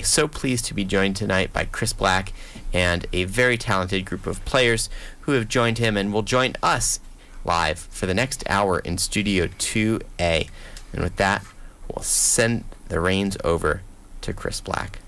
so pleased to be joined tonight by Chris Black and a very talented group of players who have joined him and will join us live for the next hour in Studio 2A. And with that, we'll send the reins over to Chris Black.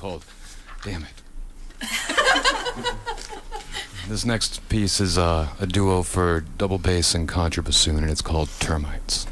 called Damn It. This next piece is a duo for double bass and contrabassoon, and it's called Termites.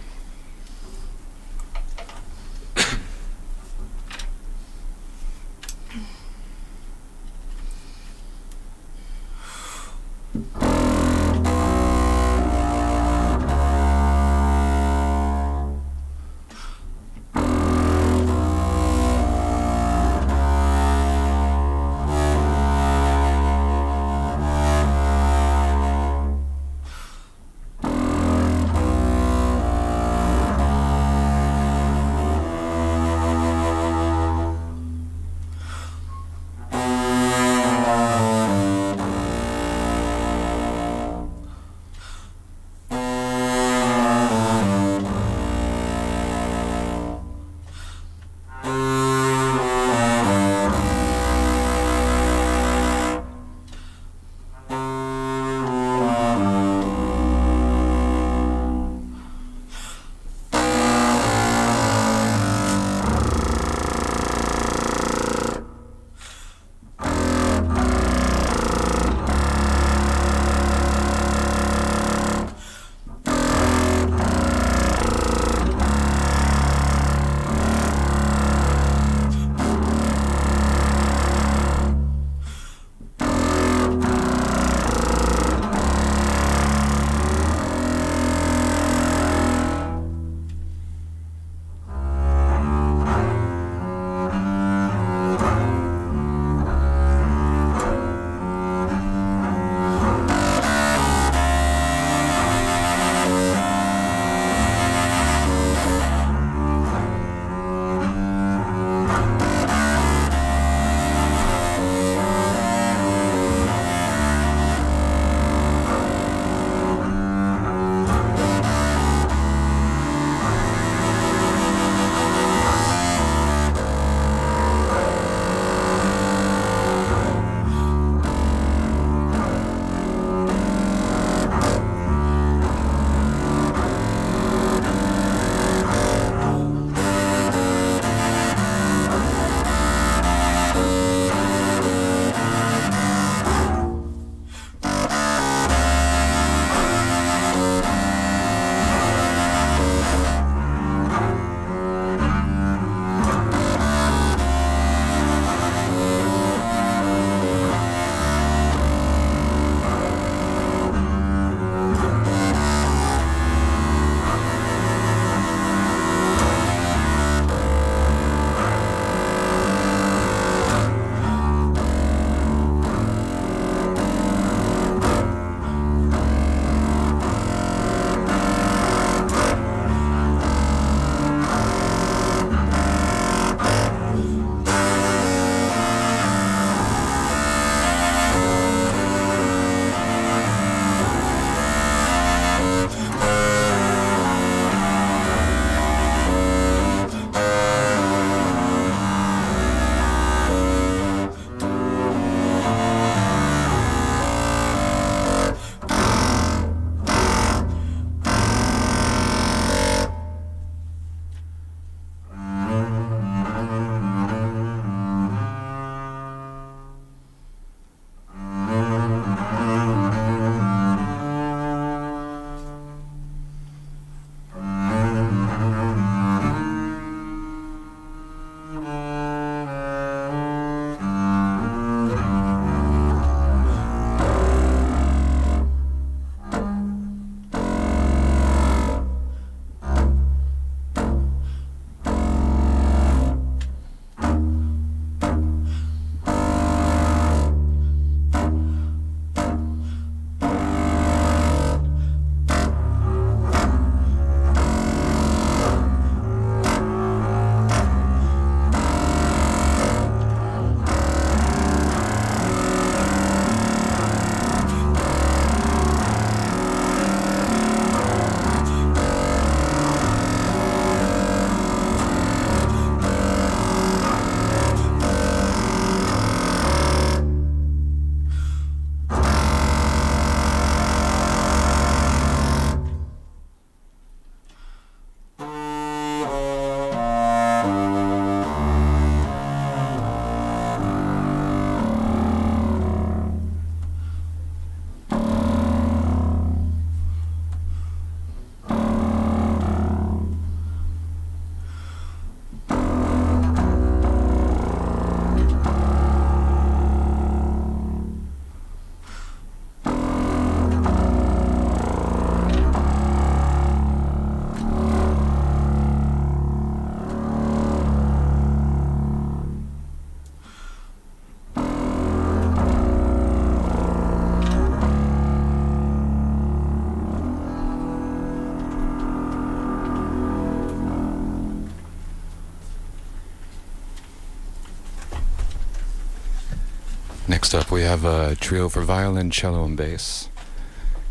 Next up, we have a trio for violin, cello, and bass.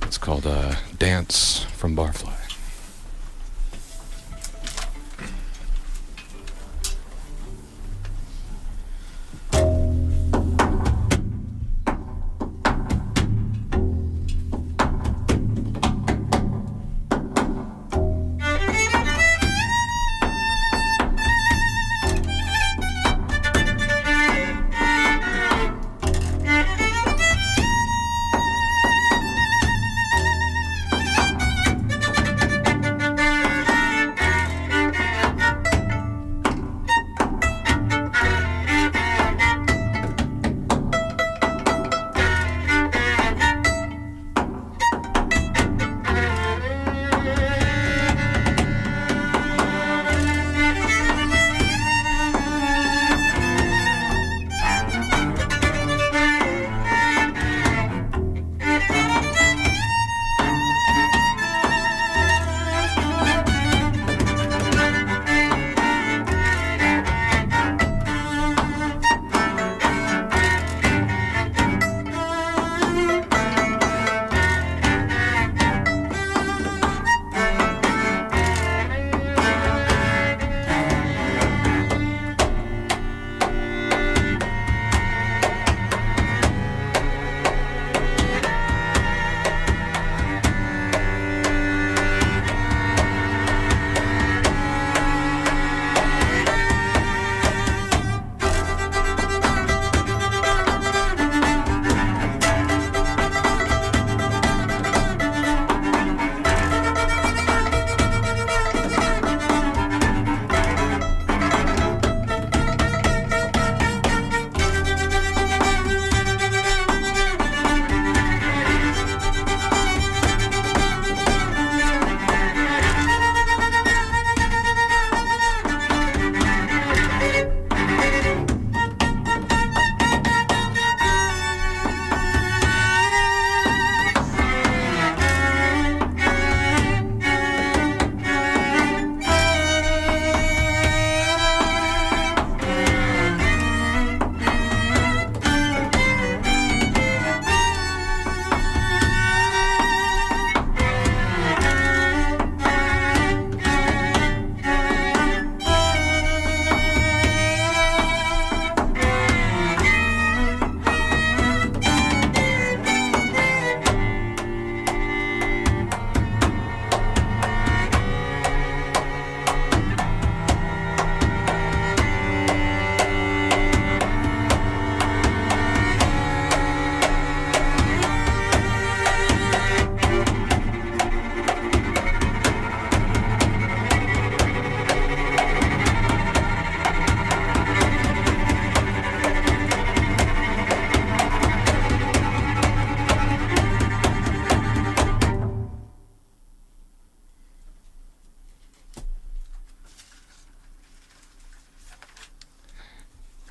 It's called Dance from Barfly.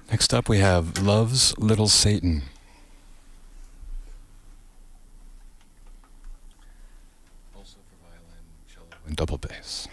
Next up, we have Love's Little Satan. Also for violin, cello, and double bass.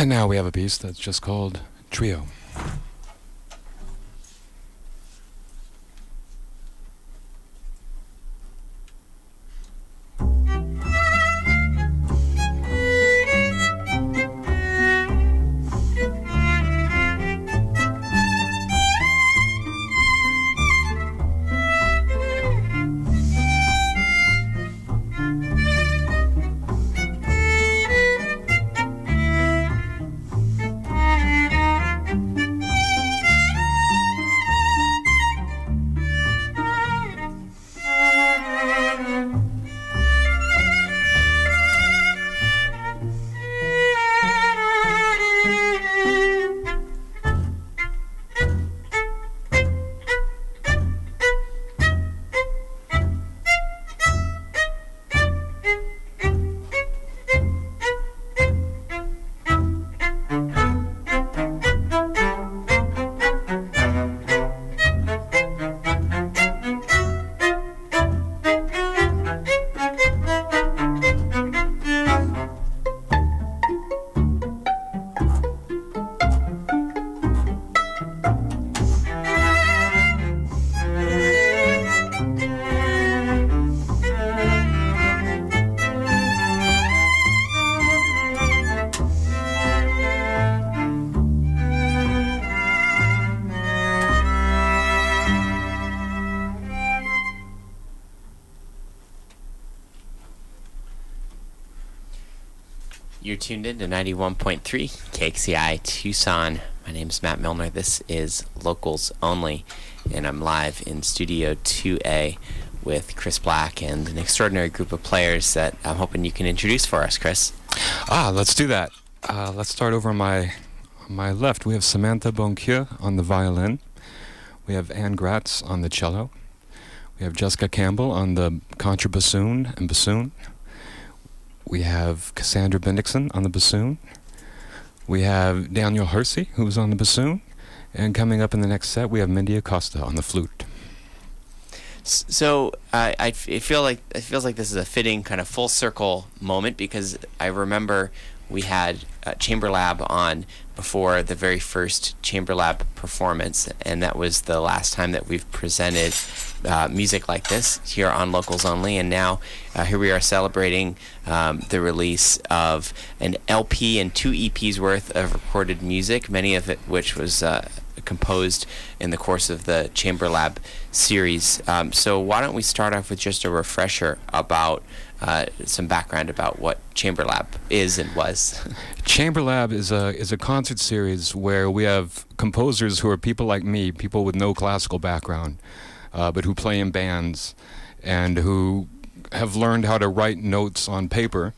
Right now we have a piece that's just called Trio. You're tuned in to 91.3 KXCI Tucson. My name's Matt Milner. This is Locals Only, and I'm live in Studio 2A with Chris Black and an extraordinary group of players that I'm hoping you can introduce for us, Chris. Let's do that. Let's start over on my left. We have Samantha Bonquieu on the violin. We have Ann Gratz on the cello. We have Jessica Campbell on the contrabassoon and bassoon. We have Cassandra Bendixson on the bassoon. We have Daniel Hersey, who's on the bassoon. And coming up in the next set, we have Mindy Acosta on the flute. So it feels like this is a fitting kind of full circle moment, because I remember we had Chamber Lab on before the very first Chamber Lab performance, and that was the last time that we've presented music like this here on Locals Only. And now here we are celebrating the release of an LP and 2 EPs worth of recorded music, many of it which was composed in the course of the Chamber Lab series. So why don't we start off with just a refresher about some background about what Chamber Lab is and was. Chamber Lab is a concert series where we have composers who are people like me, people with no classical background, but who play in bands and who have learned how to write notes on paper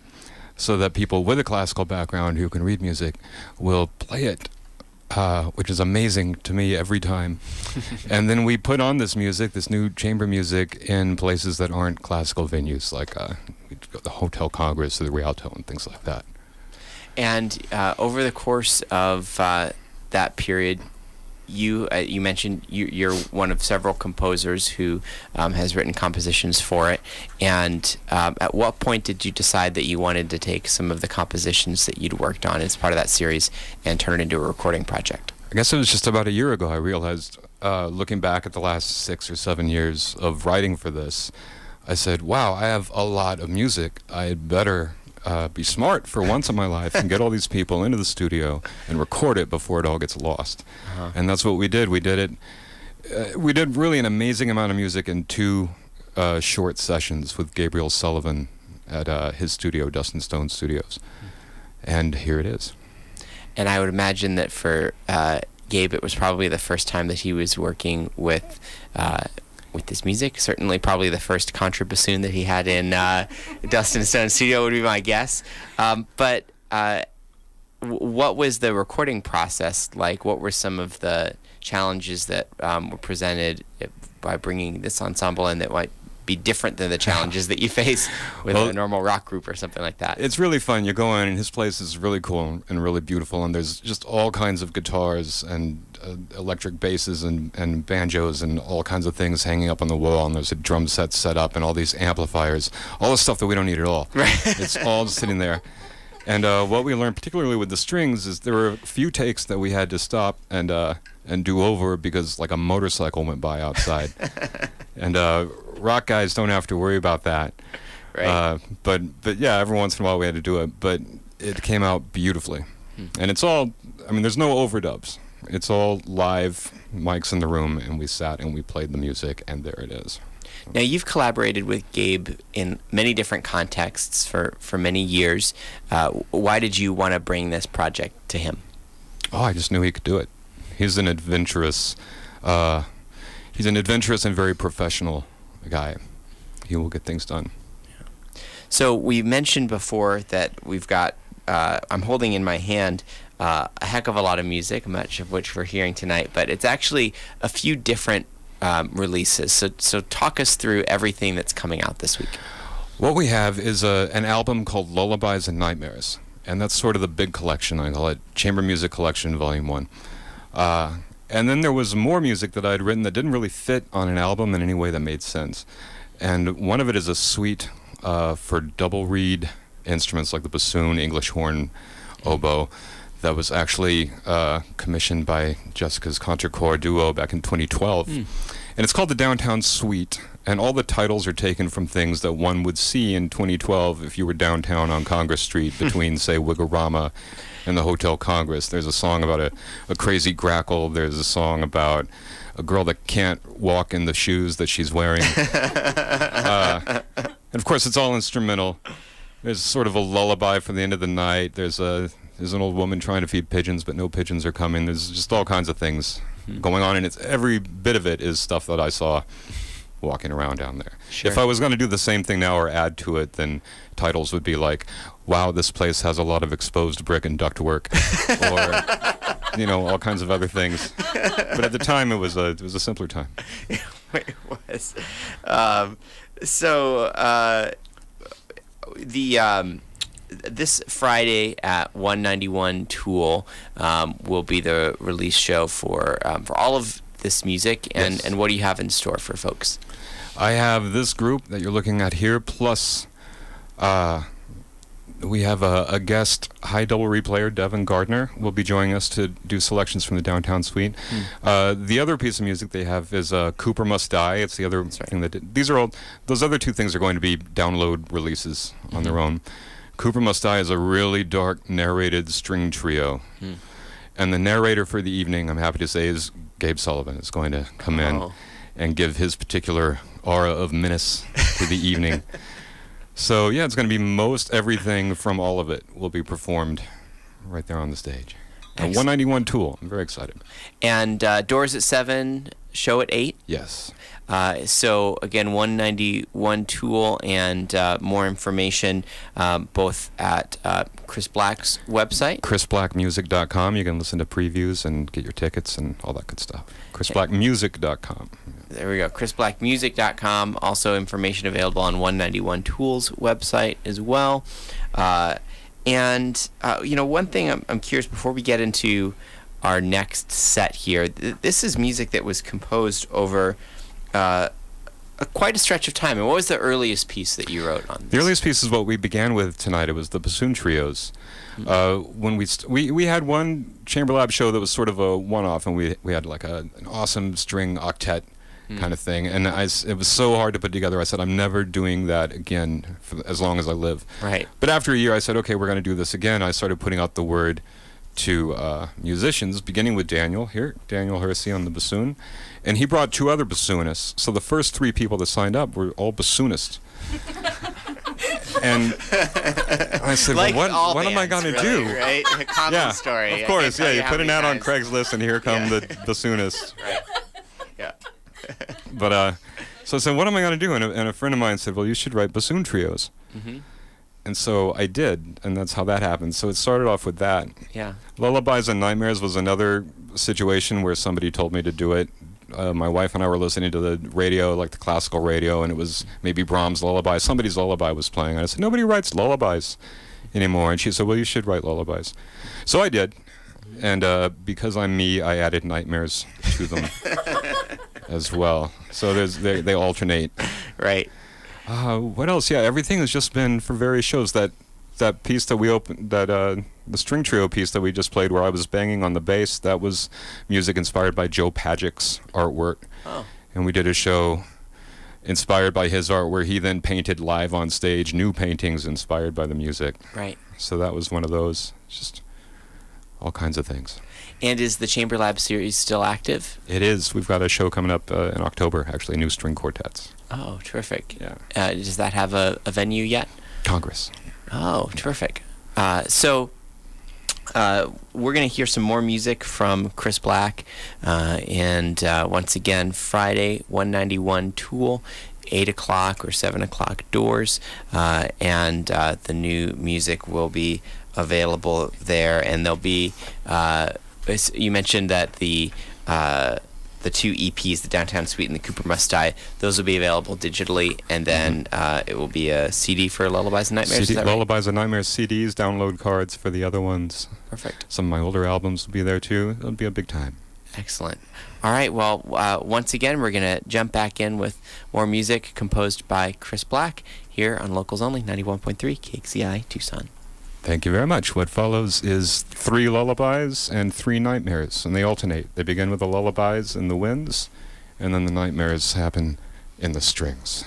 so that people with a classical background who can read music will play it, which is amazing to me every time. And then we put on this music, this new chamber music, in places that aren't classical venues, like the Hotel Congress or the Rialto and things like that. And over the course of that period, you mentioned you're one of several composers who has written compositions for it. And at what point did you decide that you wanted to take some of the compositions that you'd worked on as part of that series and turn it into a recording project? I guess it was just about a year ago I realized, looking back at the last 6 or 7 years of writing for this, I said, wow, I have a lot of music. I had better be smart for once in my life and get all these people into the studio and record it before it all gets lost. And that's what we did. We did really an amazing amount of music in 2 short sessions with Gabriel Sullivan at his studio, Dustin Stone Studios. And here it is. And I would imagine that for Gabe, it was probably the first time that he was working with this music. Certainly probably the first contrabassoon that he had in Dustin Stone Studio would be my guess. But what was the recording process like? What were some of the challenges that were presented by bringing this ensemble in that might be different than the challenges that you face with a normal rock group or something like that? It's really fun. You go in and his place is really cool and really beautiful, and there's just all kinds of guitars and electric basses and banjos and all kinds of things hanging up on the wall, and there's a drum set up and all these amplifiers, all the stuff that we don't need at all. Right. It's all just sitting there. And what we learned, particularly with the strings, is there were a few takes that we had to stop and do over because like a motorcycle went by outside. And rock guys don't have to worry about that. Right. But yeah, every once in a while we had to do it. But it came out beautifully. And it's all, I mean, there's no overdubs. It's all live, mics in the room, and we sat and we played the music, and there it is. Now, you've collaborated with Gabe in many different contexts for many years. Why did you want to bring this project to him? Oh, I just knew he could do it. He's an adventurous and very professional guy. He will get things done. So we mentioned before that we've got, I'm holding in my hand a heck of a lot of music, much of which we're hearing tonight, but it's actually a few different releases. So talk us through everything that's coming out this week. What we have is an album called Lullabies and Nightmares, and that's sort of the big collection. I call it Chamber Music Collection Volume 1. And then there was more music that I'd written that didn't really fit on an album in any way that made sense. And one of it is a suite for double reed instruments like the bassoon, English horn, oboe, that was actually commissioned by Jessica's Contracorps duo back in 2012. And it's called the Downtown Suite, and all the titles are taken from things that one would see in 2012 if you were downtown on Congress Street between, say, Wigorama and the Hotel Congress. There's a song about a crazy grackle. There's a song about a girl that can't walk in the shoes that she's wearing. And of course, it's all instrumental. There's sort of a lullaby for the end of the night. There's an old woman trying to feed pigeons, but no pigeons are coming. There's just all kinds of things going on, and it's every bit of it is stuff that I saw walking around down there. Sure. If I was going to do the same thing now or add to it, then titles would be like, wow, this place has a lot of exposed brick and ductwork, or, all kinds of other things. But at the time, it was a simpler time. It was. This Friday at 191 Tool will be the release show for all of this music, and, Yes. and what do you have in store for folks? I have this group that you're looking at here, plus we have a guest high double reed player, Devin Gardner, will be joining us to do selections from the Downtown Suite. The other piece of music they have is Cooper Must Die. It's the other thing that those other two things are going to be download releases on their own. Cooper Must Die is a really dark narrated string trio. And the narrator for the evening, I'm happy to say, is Gabe Sullivan. Is going to come in and give his particular aura of menace to the evening. So yeah, it's going to be most everything from all of it will be performed right there on the stage. And 191 Tool, I'm very excited. And doors at 7, show at 8? Yes. So again, 191 Tool, and more information both at Chris Black's website. ChrisBlackMusic.com. You can listen to previews and get your tickets and all that good stuff. ChrisBlackMusic.com. There we go. ChrisBlackMusic.com. Also information available on 191 Tool's website as well. One thing I'm curious before we get into our next set here. This is music that was composed over quite a stretch of time. And what was the earliest piece that you wrote on this? The earliest piece is what we began with tonight. It was the bassoon trios. When we had one Chamber Lab show that was sort of a one-off, and we had like an awesome string octet kind of thing. And it was so hard to put together. I said, I'm never doing that again for as long as I live. Right. But after a year, I said, okay, we're going to do this again. I started putting out the word to musicians, beginning with Daniel Hersey on the bassoon, and he brought 2 other bassoonists. So the first 3 people that signed up were all bassoonists. And I said, like, well, what am I going to really, do? Right? A common story. Of course, you put an ad on times. Craigslist, and here come the bassoonists. Right. Yeah. But so I said, what am I going to do? And a friend of mine said, well, you should write bassoon trios. And so I did, and that's how that happened. So it started off with that. Yeah. Lullabies and Nightmares was another situation where somebody told me to do it. My wife and I were listening to the radio, like the classical radio, and it was maybe Brahms' lullaby. Somebody's lullaby was playing. And I said, nobody writes lullabies anymore. And she said, well, you should write lullabies. So I did. And because I'm me, I added nightmares to them as well. So they alternate. Right. What else? Yeah, everything has just been for various shows. That that piece that we opened, that the string trio piece that we just played, where I was banging on the bass, that was music inspired by Joe Pagic's artwork. Oh. And we did a show inspired by his art, where he then painted live on stage new paintings inspired by the music. Right. So that was one of those, just all kinds of things. And is the Chamber Lab series still active? It is. We've got a show coming up in October, actually, new string quartets. Oh, terrific. Yeah. Does that have a venue yet? Congress. Oh, terrific. So we're going to hear some more music from Chris Black. And once again, Friday, 191 Tool, 8 o'clock or 7 o'clock doors. And the new music will be available there. And there'll be, you mentioned that the two EPs, the Downtown Suite and the Cooper Must Die, those will be available digitally, and then it will be a CD for Lullabies and Nightmares. CD, is that right? Lullabies and Nightmares CDs, download cards for the other ones. Perfect. Some of my older albums will be there too. It'll be a big time. Excellent. All right, well, once again, we're going to jump back in with more music composed by Chris Black here on Locals Only, 91.3 KXCI Tucson. Thank you very much. What follows is 3 lullabies and 3 nightmares, and they alternate. They begin with the lullabies in the winds, and then the nightmares happen in the strings.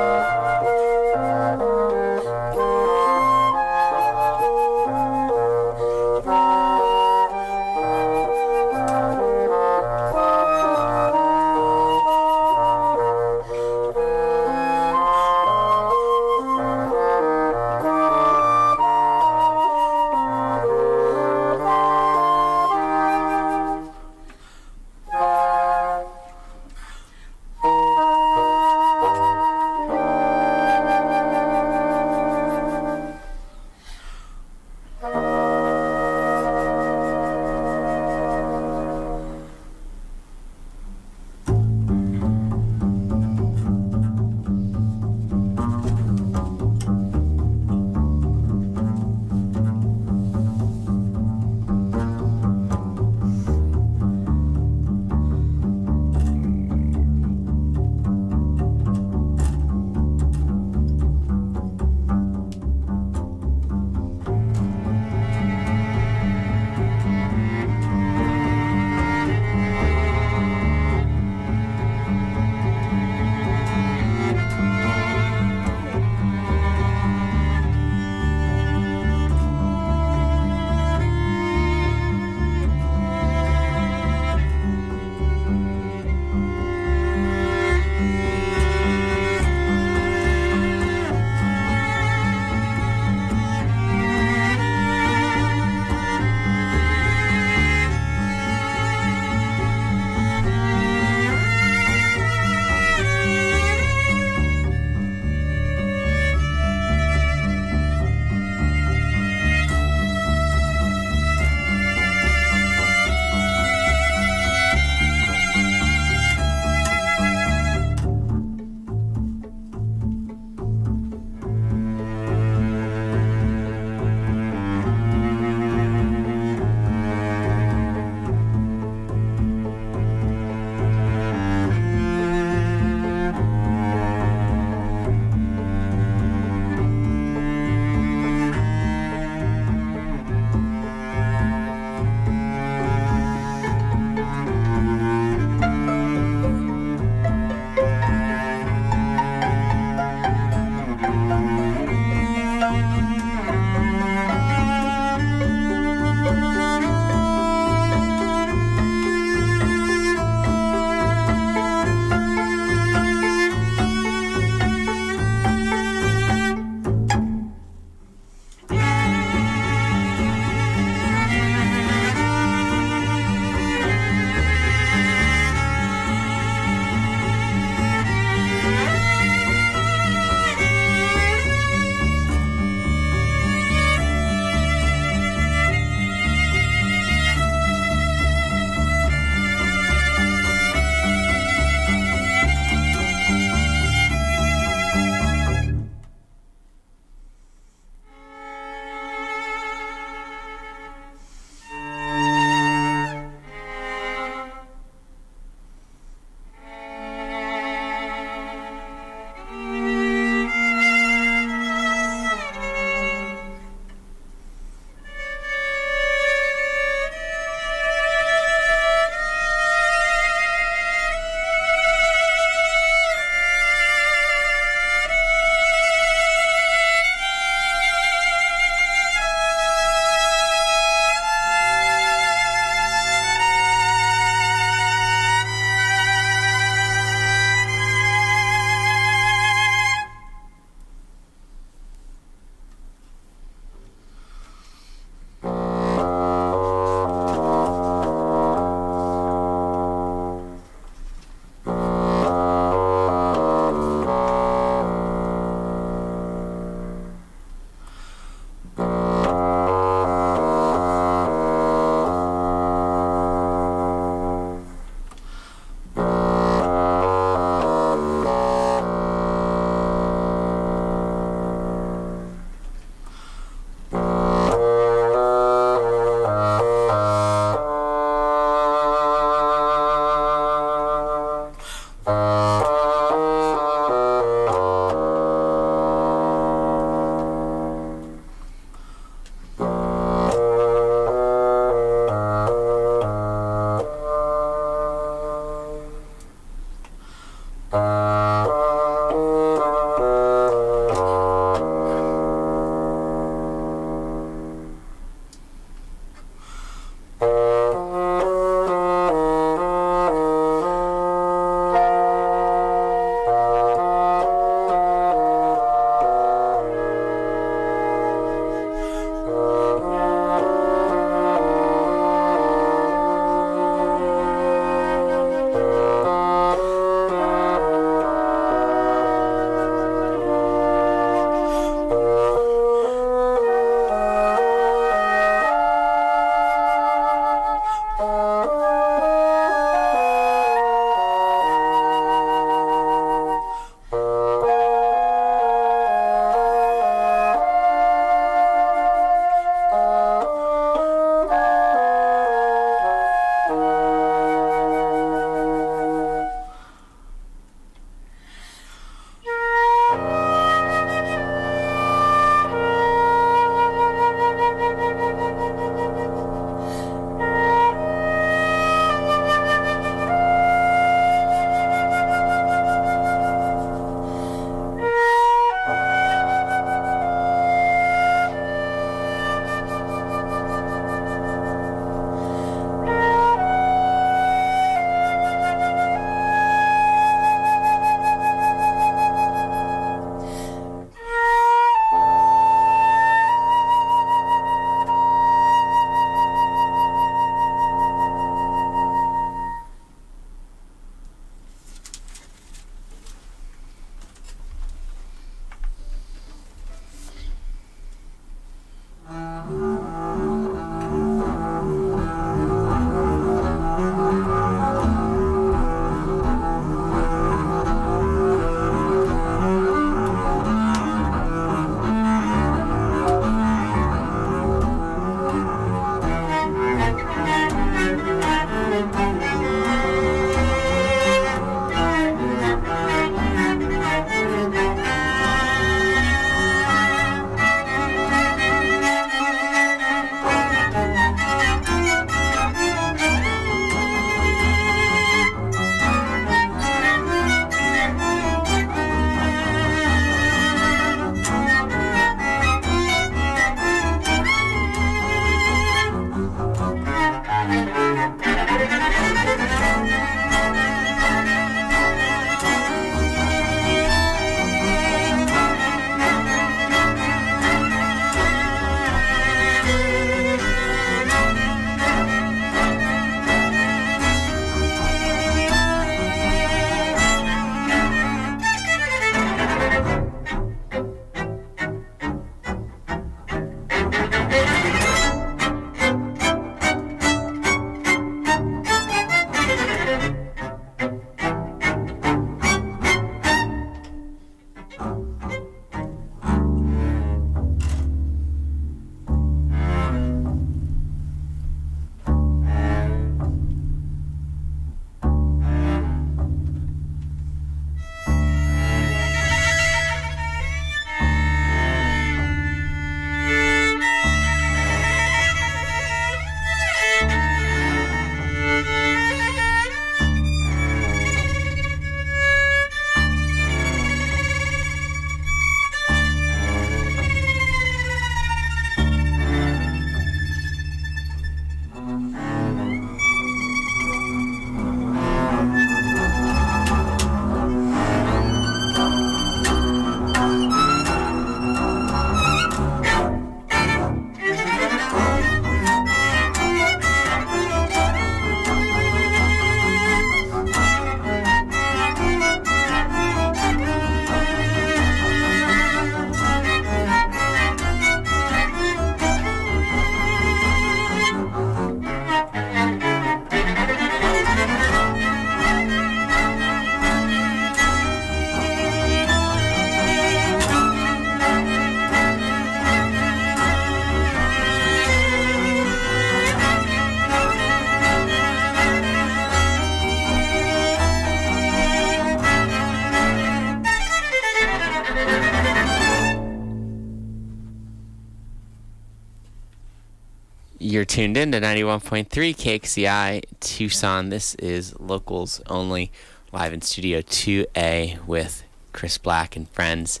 You're tuned in to 91.3 KXCI Tucson. This is Locals Only live in Studio 2A with Chris Black and friends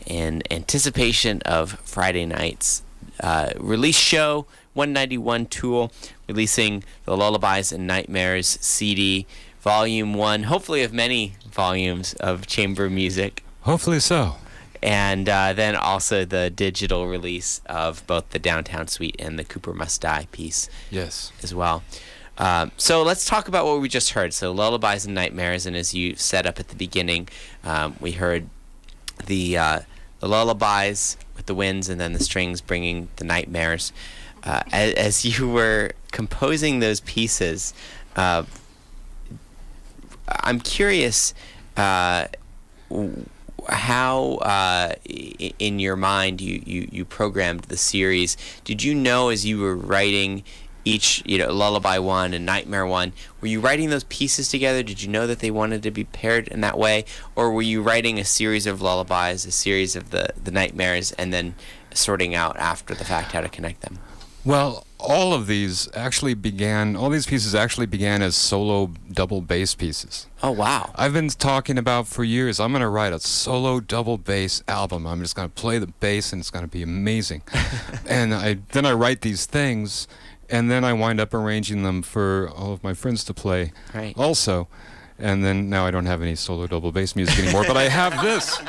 in anticipation of Friday night's release show. 191 Tool releasing the Lullabies and Nightmares CD, Volume 1, hopefully of many volumes of chamber music. Hopefully so. And then also the digital release of both the Downtown Suite and the Cooper Must Die piece. Yes. As well. So let's talk about what we just heard. So Lullabies and Nightmares, and as you set up at the beginning, we heard the lullabies with the winds and then the strings bringing the nightmares. As you were composing those pieces, I'm curious how in your mind you programmed the series. Did you know as you were writing each, Lullaby 1 and Nightmare 1, were you writing those pieces together? Did you know that they wanted to be paired in that way? Or were you writing a series of lullabies, a series of the nightmares, and then sorting out after the fact how to connect them? Well, all these pieces actually began as solo double bass pieces. Oh, wow. I've been talking about for years, I'm going to write a solo double bass album. I'm just going to play the bass and it's going to be amazing. And then I write these things, and then I wind up arranging them for all of my friends to play also. And then now I don't have any solo double bass music anymore, but I have this.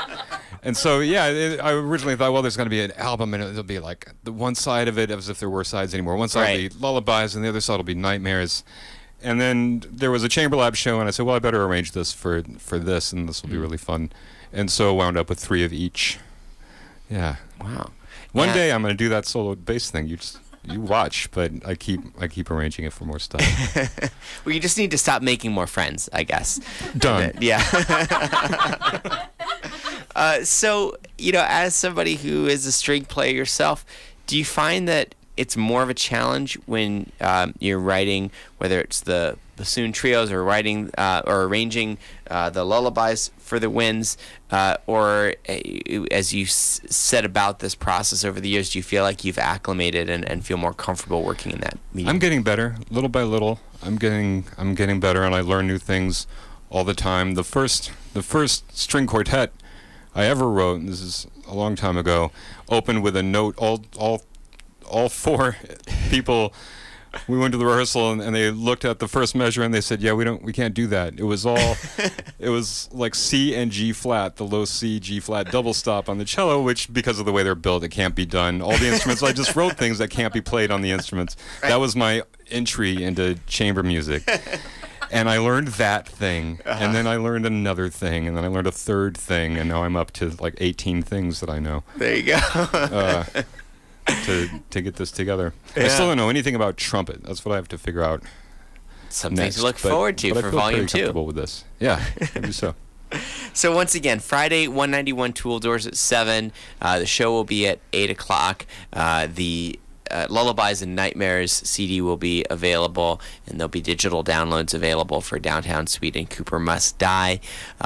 And so, I originally thought, well, there's going to be an album, and it'll be like the one side of it, as if there were sides anymore. One side will be lullabies, and the other side will be nightmares. And then there was a Chamber Lab show, and I said, well, I better arrange this for this, and this will be really fun. And so I wound up with 3 of each. Yeah. Wow. One day I'm going to do that solo bass thing. You watch, but I keep arranging it for more stuff. Well, you just need to stop making more friends, I guess. Done. Yeah. So, as somebody who is a string player yourself, do you find that it's more of a challenge when you're writing, whether it's the bassoon trios or writing or arranging the lullabies for the winds, or as you set about this process over the years, do you feel like you've acclimated and feel more comfortable working in that medium? I'm getting better, little by little. I'm getting better, and I learn new things all the time. The first string quartet I ever wrote, and this is a long time ago, opened with a note. All 4 people, we went to the rehearsal and they looked at the first measure and they said, "Yeah, we can't do that." It was it was like C and G flat, the low C, G flat double stop on the cello, which because of the way they're built, it can't be done. All the instruments, I just wrote things that can't be played on the instruments. Right. That was my entry into chamber music. And I learned that thing, and then I learned another thing, and then I learned a third thing, and now I'm up to like 18 things that I know. There you go. To get this together. Yeah. I still don't know anything about trumpet. That's what I have to figure out. Something to look forward to for Volume 2. I feel pretty comfortable with this. Yeah, I do so. So once again, Friday, 191 Tool, doors at 7. The show will be at 8 o'clock. The Lullabies and Nightmares CD will be available, and there'll be digital downloads available for Downtown Suite and Cooper Must Die.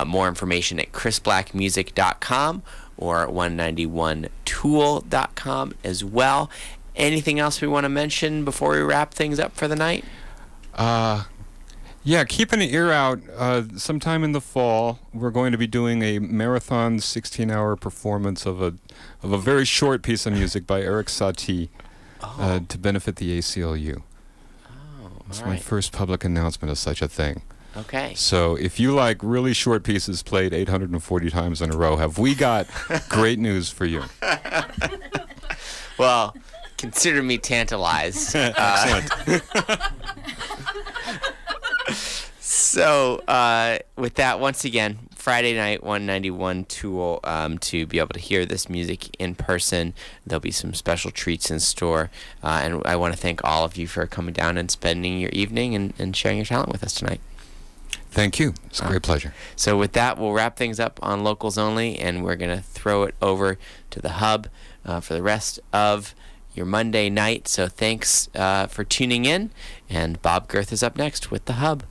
More information at chrisblackmusic.com or 191tool.com as well. Anything else we want to mention before we wrap things up for the night? Yeah, keep an ear out. Sometime in the fall, we're going to be doing a marathon 16-hour performance of a very short piece of music by Eric Satie. To benefit the ACLU. It's my first public announcement of such a thing. Okay. So if you like really short pieces played 840 times in a row, have we got great news for you? Well, consider me tantalized. Excellent. So with that, once again, Friday night, 191 Tool, to be able to hear this music in person. There'll be some special treats in store. And I want to thank all of you for coming down and spending your evening and sharing your talent with us tonight. Thank you. It's a great pleasure. So with that, we'll wrap things up on Locals Only, and we're going to throw it over to the Hub for the rest of your Monday night. So thanks for tuning in, and Bob Girth is up next with the Hub.